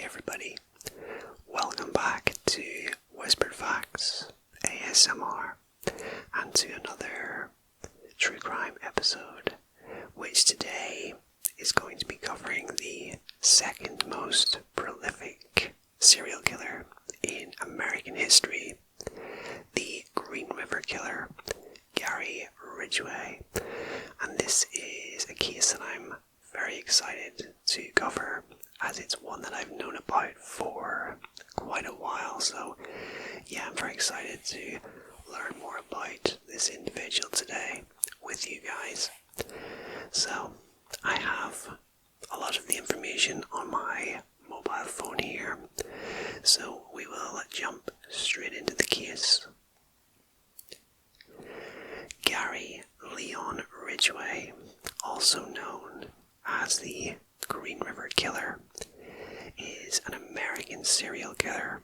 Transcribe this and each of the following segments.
everybody, welcome back to Whispered Facts ASMR and to another true crime episode, which today is going to be covering the second most prolific serial killer in American history, the Green River Killer, Gary Ridgway. And this is a case that I'm very excited to cover, as it's one that I've known about for quite a while. So yeah, I'm very excited to learn more about this individual today with you guys. So I have a lot of the information on my mobile phone here, so we will jump straight into the case. Gary Leon Ridgway, also known as the Green River Killer, is an American serial killer.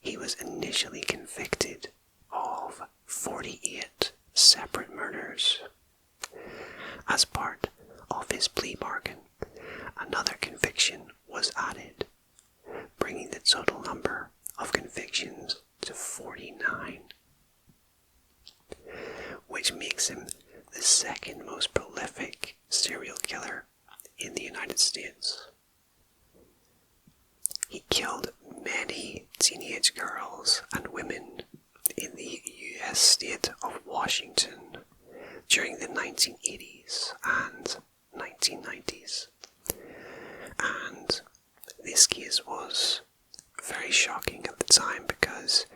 He was initially convicted of 48 separate murders. As part of his plea bargain, another conviction was added, bringing the total number of convictions to 49, which makes him the second most prolific serial killer in the United States. He killed many teenage girls and women in the US state of Washington during the 1980s and 1990s. And this case was very shocking at the time because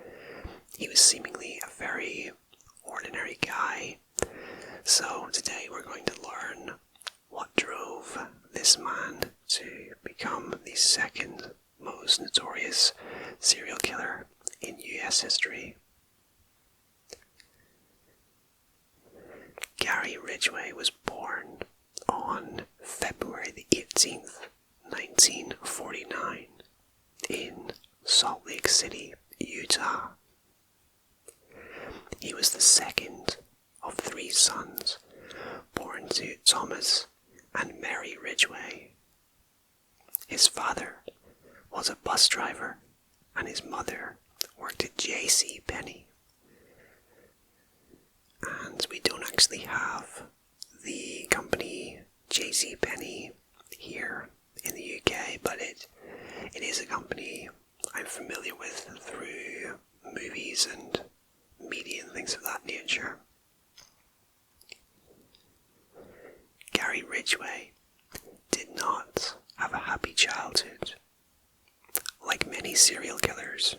he was seemingly a very ordinary guy. So today we're going to learn what drove this man to become the second most notorious serial killer in US history. Gary Ridgway was born on February the 18th, 1949 in Salt Lake City, Utah. He was the second of 3 sons born to Thomas and Mary Ridgway. His father was a bus driver and his mother worked at J.C. Penney. And we don't actually have the company J.C. Penney here in the UK, but it is a company I'm familiar with through movies and media and things of that nature. Gary Ridgway did not have a happy childhood. Like many serial killers,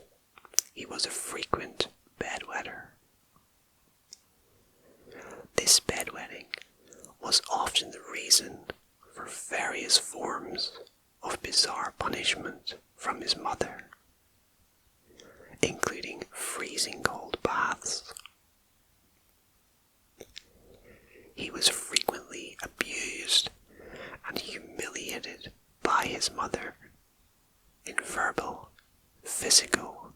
he was a frequent bedwetter. This bedwetting was often the reason for various forms of bizarre punishment from his mother, including freezing cold baths. He was frequently abused and humiliated by his mother in verbal, physical,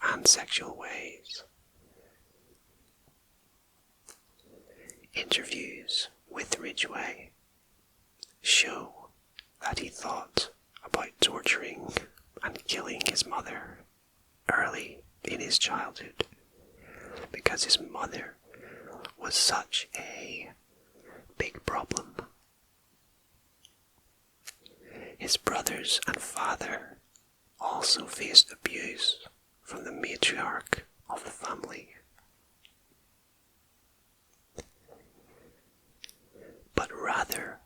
and sexual ways. Interviews with Ridgway show that he thought about torturing and killing his mother early in his childhood because his mother was such a big problem. His brothers and father also faced abuse from the matriarch of the family. But rather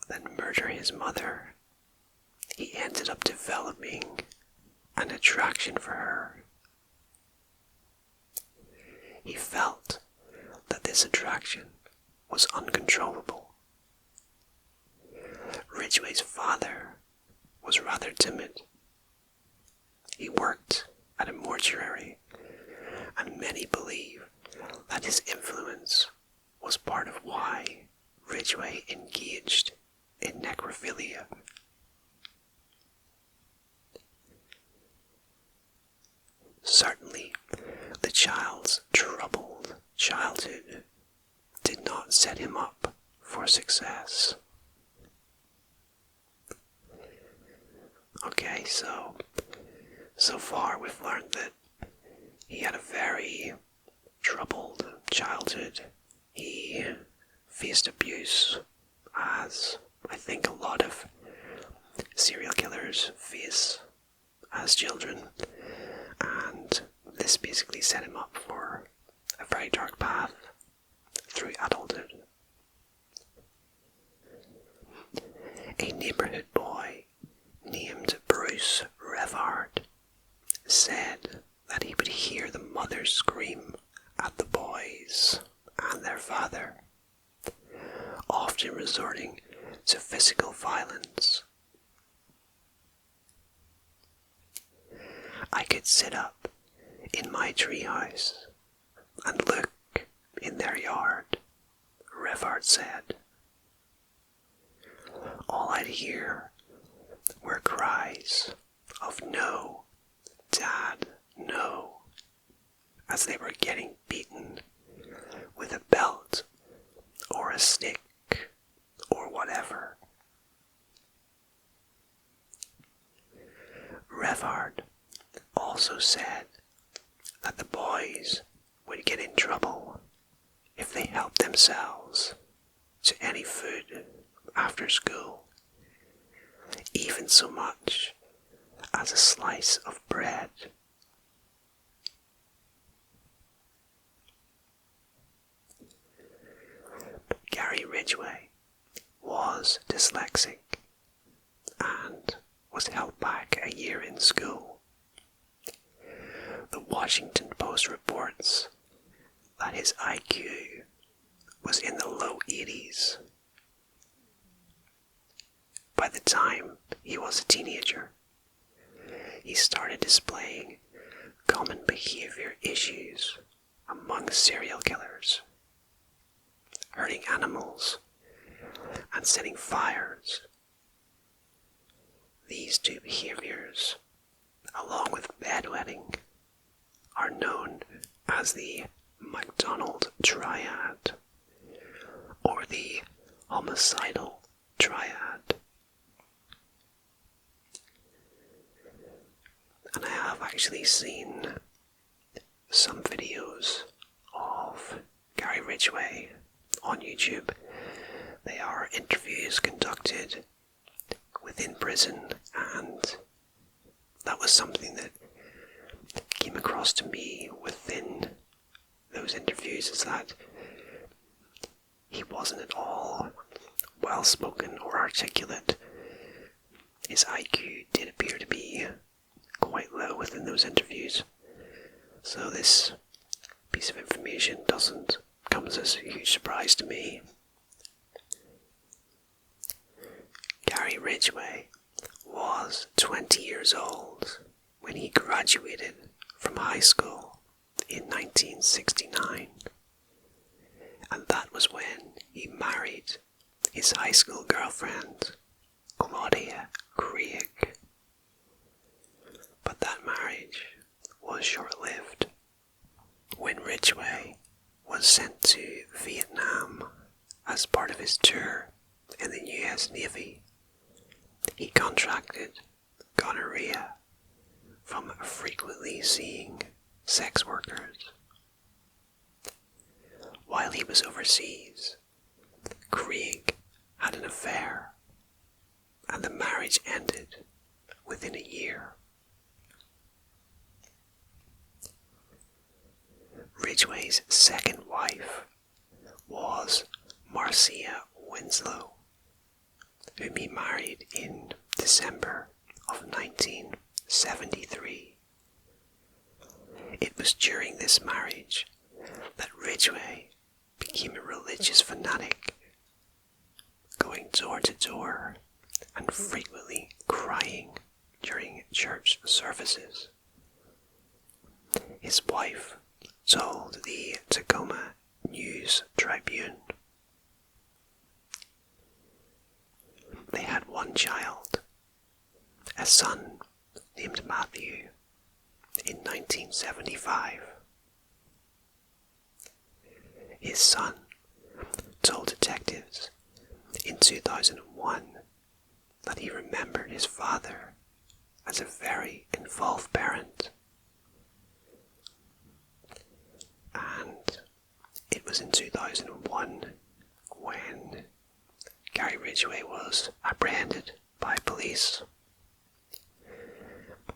than murder his mother, he ended up developing an attraction for her. He felt that this attraction was uncontrollable. Ridgway's father was rather timid. He worked at a mortuary, and many believe that his influence was part of why Ridgway engaged in necrophilia. Certainly, the child's troubled childhood did not set him up for success. Okay, so far we've learned that he had a very troubled childhood. He faced abuse, as I think a lot of serial killers face as children, and this basically set him up for a very dark path through adulthood. A neighborhood boy named Bruce Revard said that he would hear the mother scream at the boys and their father, often resorting to physical violence. I could sit up in my treehouse and look in their yard, Revard said. All I'd hear were cries of "No, Dad, no," as they were getting beaten with a belt or a stick or whatever. Revard also said that the boys would get in trouble if they helped themselves to any food after school, even so much as a slice of bread. Gary Ridgway was dyslexic and was held back a year in school. The Washington Post reports that his IQ was in the low 80s. By the time he was a teenager, he started displaying common behavior issues among serial killers, hurting animals and setting fires. These two behaviors, along with bedwetting, are known as the MacDonald Triad, or the homicidal triad. And I have actually seen some videos of Gary Ridgway on YouTube. They are interviews conducted within prison, and that was something that came across to me within those interviews, is that he wasn't at all well spoken or articulate. His IQ did appear to be quite low within those interviews, so this piece of information doesn't come as a huge surprise to me. Gary Ridgway was 20 years old when he graduated from high school in 1969, and that was when he married his high school girlfriend, Claudia Craig. But that marriage was short-lived. When Ridgway was sent to Vietnam as part of his tour in the US Navy, he contracted gonorrhea from frequently seeing sex workers. While he was overseas, Craig had an affair, and the marriage ended within a year. Ridgway's second wife was Marcia Winslow, whom he married in December of 1973. It was during this marriage that Ridgway became a religious fanatic, going door to door and frequently crying during church services. His wife told the Tacoma News Tribune. They had one child, a son named Matthew, in 1975. His son told detectives in 2001 that he remembered his father as a very involved parent. And it was in 2001 when Gary Ridgway was apprehended by police.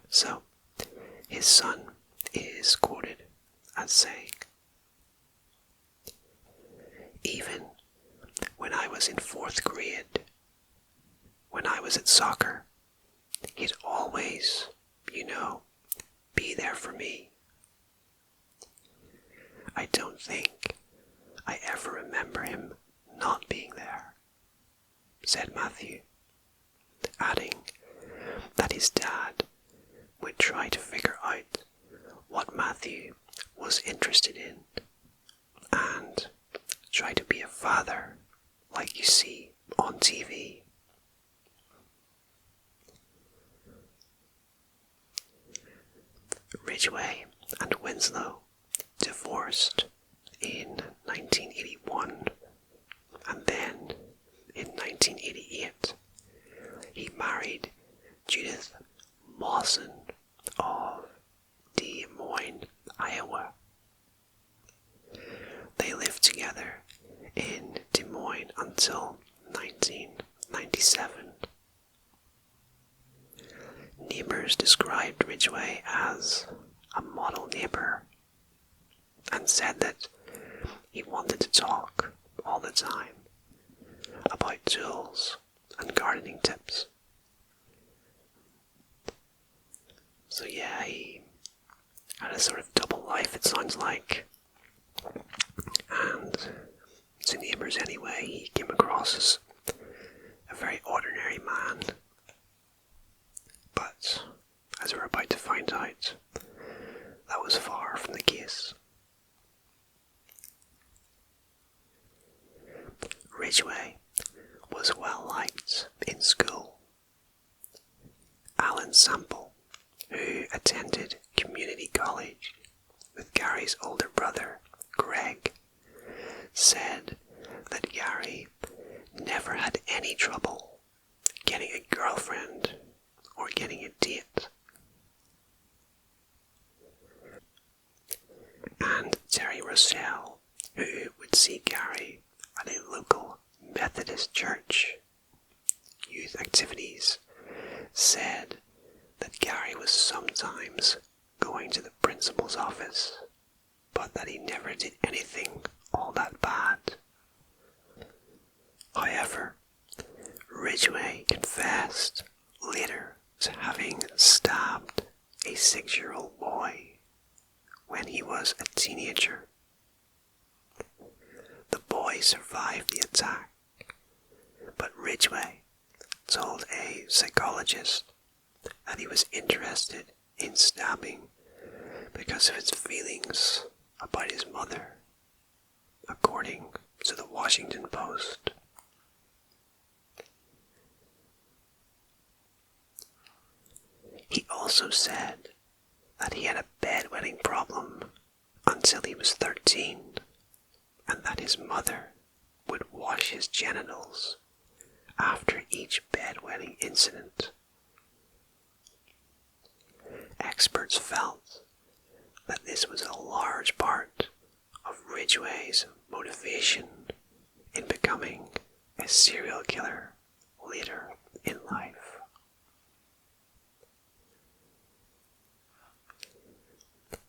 So, his son is quoted as saying, "Even when I was in 4th grade, when I was at soccer, he'd always, be there for me. I don't think I ever remember him not being there," said Matthew, adding that his dad would try to figure out what Matthew was interested in and try to be a father like you see on TV. Ridgway and Winslow divorced in 1981, and then in 1988 he married Judith Mawson of Des Moines, Iowa. They lived together in Des Moines until 1997. Neighbors described Ridgway as a model neighbor and said that he wanted to talk all the time about tools and gardening tips. So yeah, he had a sort of double life, it sounds like. And to neighbors anyway, he came across as a very ordinary man. But, as we're about to find out, that was far from the case. Ridgway was well liked in school. Alan Sample, who attended community college with Gary's older brother, Greg, said that Gary never had any trouble getting a girlfriend or getting a date. And Terry Russell, who would see Gary at a local Methodist church youth activities, said that Gary was sometimes going to the principal's office, but that he never did anything all that bad. However, Ridgway confessed later to having stabbed a 6-year-old boy when he was a teenager. The boy survived the attack, but Ridgway told a psychologist that he was interested in stabbing because of his feelings about his mother, according to the Washington Post. He also said that he had a bedwetting problem until he was 13, and that his mother would wash his genitals after each bedwetting incident. Experts felt that this was a large part of Ridgway's motivation in becoming a serial killer later in life.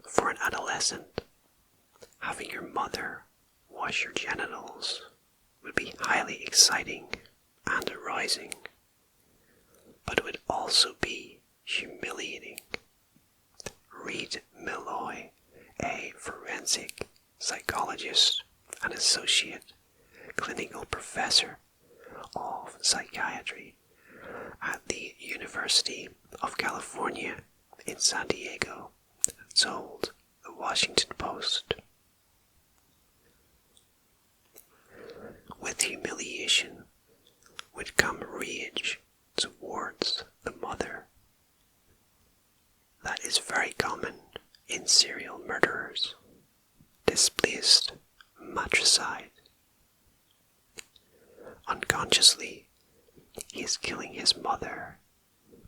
For an adolescent, having your mother wash your genitals would be highly exciting and arousing, but it would also be humiliating. Reed Milloy, a forensic psychologist and associate clinical professor of psychiatry at the University of California in San Diego, told the Washington Post, "With humiliation would come rage towards the mother. That is very common in serial murderers, displaced matricide. Unconsciously, he is killing his mother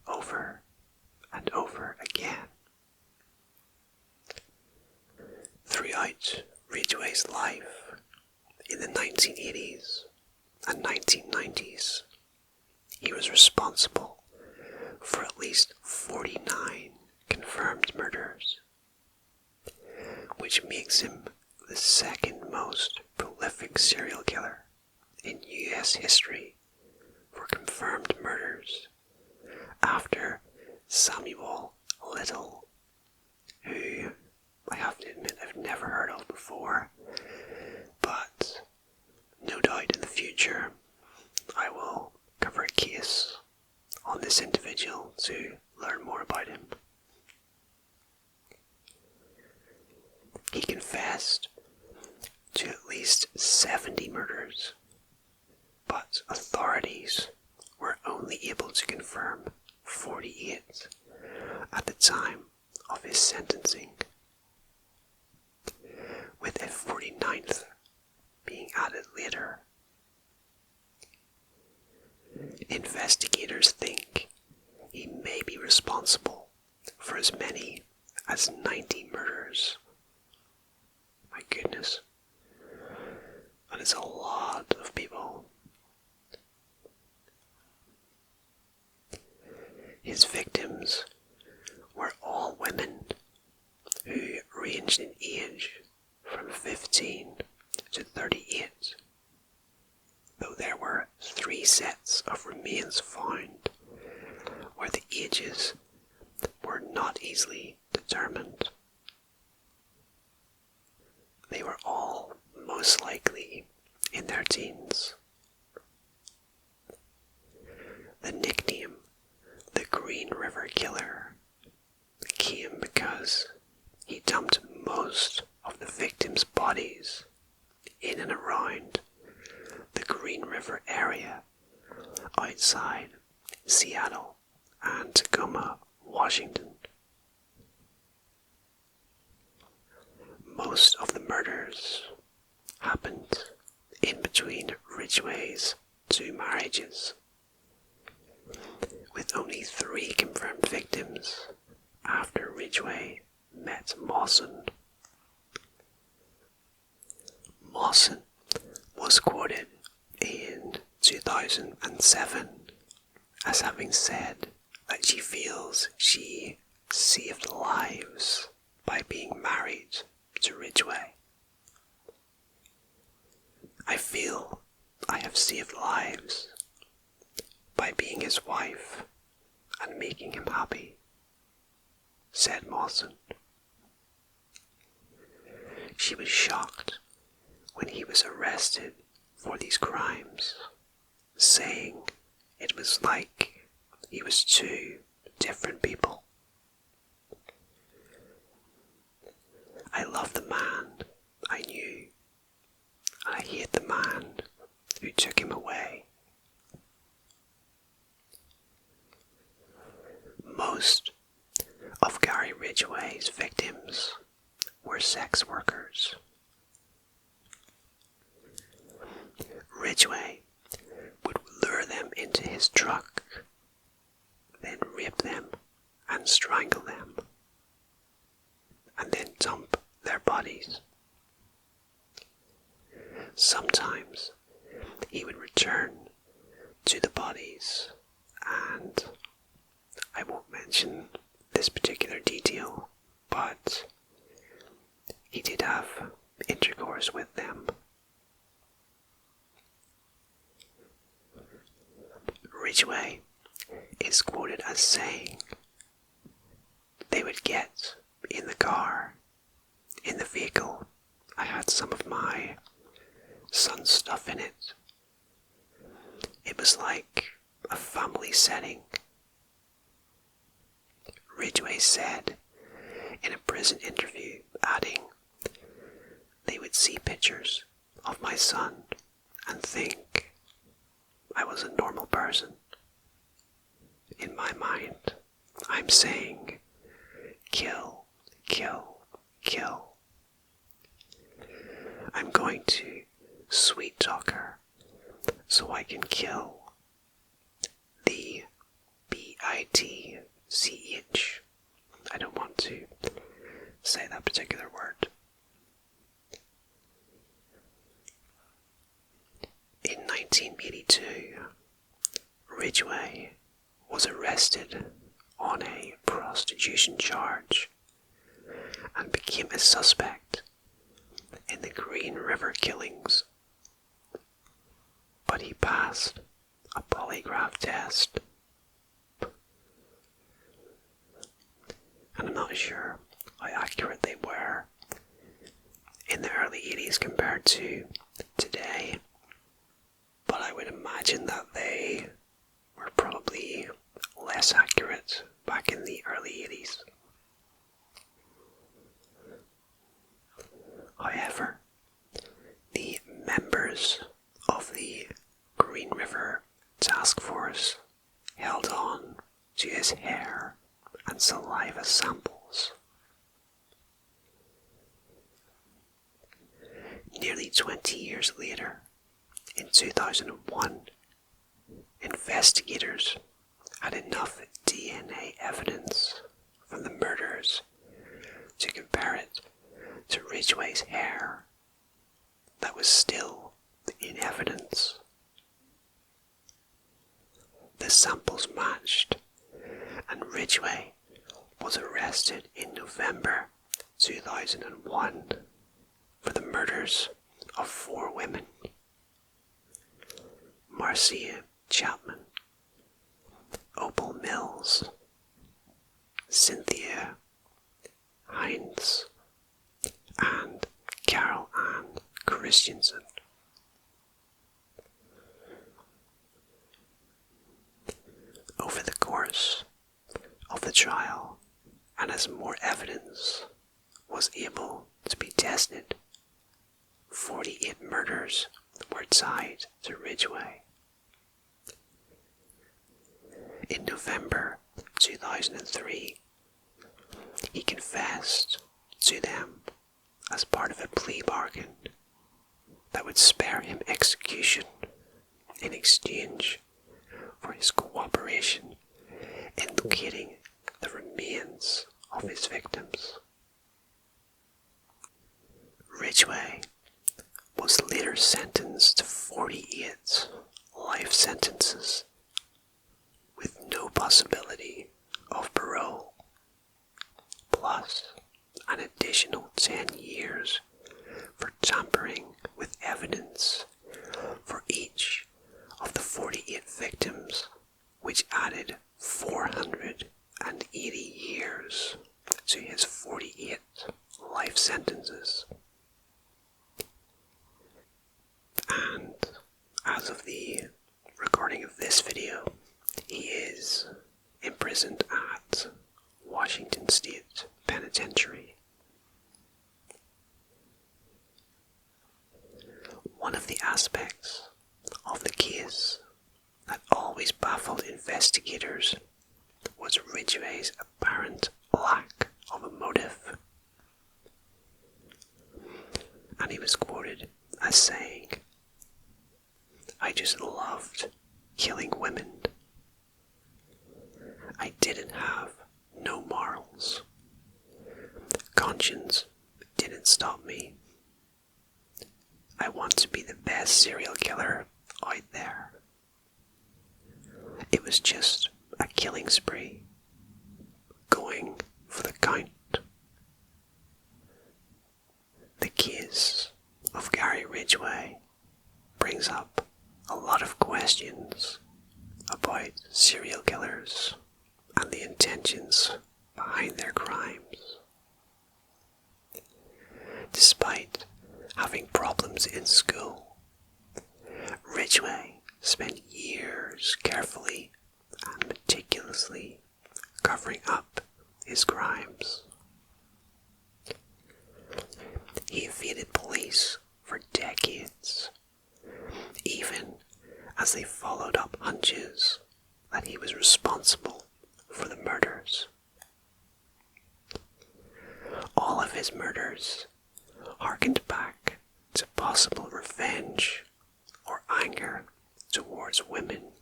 over and over again. Throughout Ridgway's life in the 1980s and 1990s, he was responsible for at least 49 confirmed murders, which makes him the second most prolific serial killer in US history for confirmed murders, after Samuel Little, who I have to admit I've never heard of before, but no doubt in the future I will cover a case on this individual to learn more about him. He confessed to at least 70 murders, but authorities were only able to confirm 48 at the time of his sentencing, with a 49th being added later. Investigators think he may be responsible for as many as 90 murders. My goodness. That is a lot of people. His victims were all women who ranged in age from 15 to 38, though there were 3 sets of remains found where the ages were not easily determined. They were all most likely in their teens. The nickname, the Green River Killer, came because he dumped most of the victims' bodies in and around the Green River area outside Seattle and Tacoma, Washington. Most of the murders happened in between Ridgway's 2 marriages, with only 3 confirmed victims after Ridgway met Mawson. Mawson was quoted in 2007 as having said that she feels she saved lives by being married to Ridgway. I feel I have saved lives by being his wife and making him happy, said Mawson. She was shocked when he was arrested for these crimes, saying it was like he was 2 different people. I love the man I knew, and I hate the man who took him away. Most of Gary Ridgway's victims were sex workers. Ridgway would lure them into his truck, then rape them and strangle them, and then dump their bodies. Sometimes he would return to the bodies, and I won't mention this particular detail, but he did have intercourse with them. Ridgway is quoted as saying they would get in the car, in the vehicle. I had some of my son's stuff in it. It was like a family setting. Ridgway said in a prison interview, adding, they would see pictures of my son and think I was a normal person. In my mind, I'm saying, kill, kill, kill. I'm going to sweet talk her so I can kill the BIT CH. I don't want to say that particular word. In 1982, Ridgway was arrested on a prostitution charge and became a suspect in the Green River killings. But he passed a polygraph test. And I'm not sure how accurate they were in the early 80s compared to today, but I would imagine that they were probably less accurate back in the early 80s. However, the members of the Green River Task Force held on to his hair and saliva samples. Nearly 20 years later, in 2001, investigators had enough DNA evidence from the murders to compare it to Ridgway's hair that was still in evidence. The samples matched, and Ridgway was arrested in November 2001 for the murders of 4 women: Marcia Chapman, Opal Mills, Cynthia Hines, and Carol Ann Christensen. Over the course of the trial, and as more evidence was able to be tested, 48 murders were tied to Ridgway. In November 2003, he confessed to them as part of a plea bargain that would spare him execution in exchange for his cooperation in locating the remains of his victims. Ridgway was later sentenced to 48 life sentences with no possibility of parole, plus an additional 10 years for tampering with evidence for each of the 48 victims, which added 480 years to his 48 life sentences. And as of the recording of this video, he is imprisoned at Washington State Penitentiary. One of the aspects of the case that always baffled investigators was Ridgway's apparent lack of a motive. And he was quoted as saying, "I just loved killing women. I didn't have no morals. Conscience didn't stop me. I want to be the best serial killer out there. It was just a killing spree, going for the count." The case of Gary Ridgway brings up a lot of questions about serial killers and the intentions behind their crimes. Despite having problems in school, Ridgway spent years carefully and meticulously covering up his crimes. He evaded police for decades, even as they followed up hunches that he was responsible for the murders. All of his murders harkened back to possible revenge or anger towards women,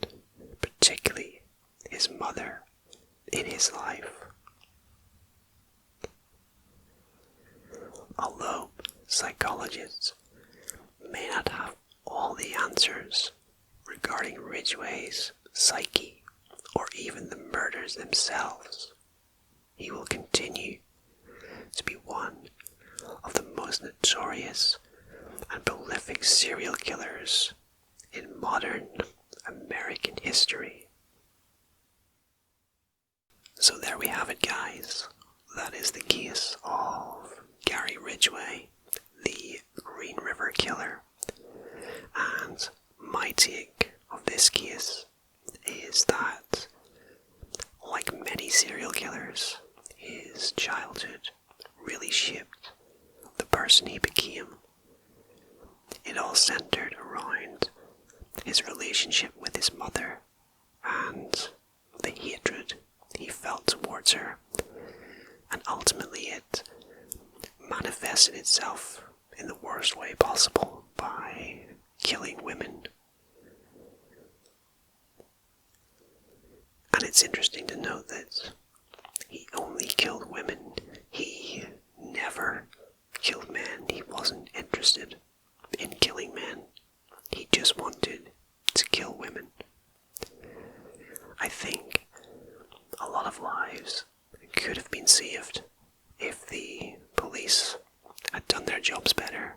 particularly his mother, in his life. Although psychologists may not have all the answers regarding Ridgway's psyche or even the murders themselves, he will continue to be one of the most notorious and prolific serial killers in modern American history. So there we have it, guys. That is the case of Gary Ridgway, the Green River Killer. And my take of this case is that, like many serial killers, his childhood really shaped the person he became. It all centered around his relationship with his mother and the hatred he felt towards her, and ultimately it manifested itself in the worst way possible by killing women. And it's interesting to note that he only killed women. He never killed men. He wasn't interested in killing men. He just wanted to kill women. I think a lot of lives could have been saved if the police had done their jobs better.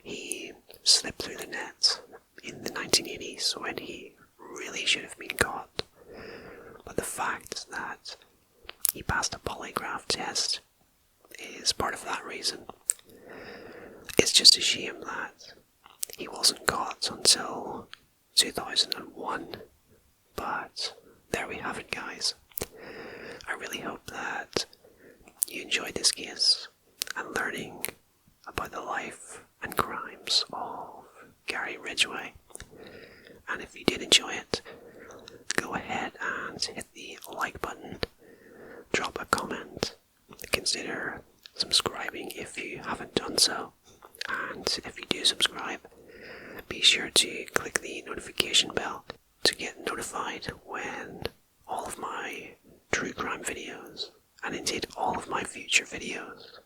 He slipped through the net in the 1980s when he really should have been caught. But the fact that he passed a polygraph test is part of that reason. It's just a shame that he wasn't caught until 2001. But there we have it, guys. I really hope that you enjoyed this case and learning about the life and crimes of Gary Ridgway. And if you did enjoy it, go ahead and hit the like button, drop a comment, consider subscribing if you haven't done so, and if you do subscribe, be sure to click the notification bell to get notified when all of my true crime videos, and indeed all of my future videos,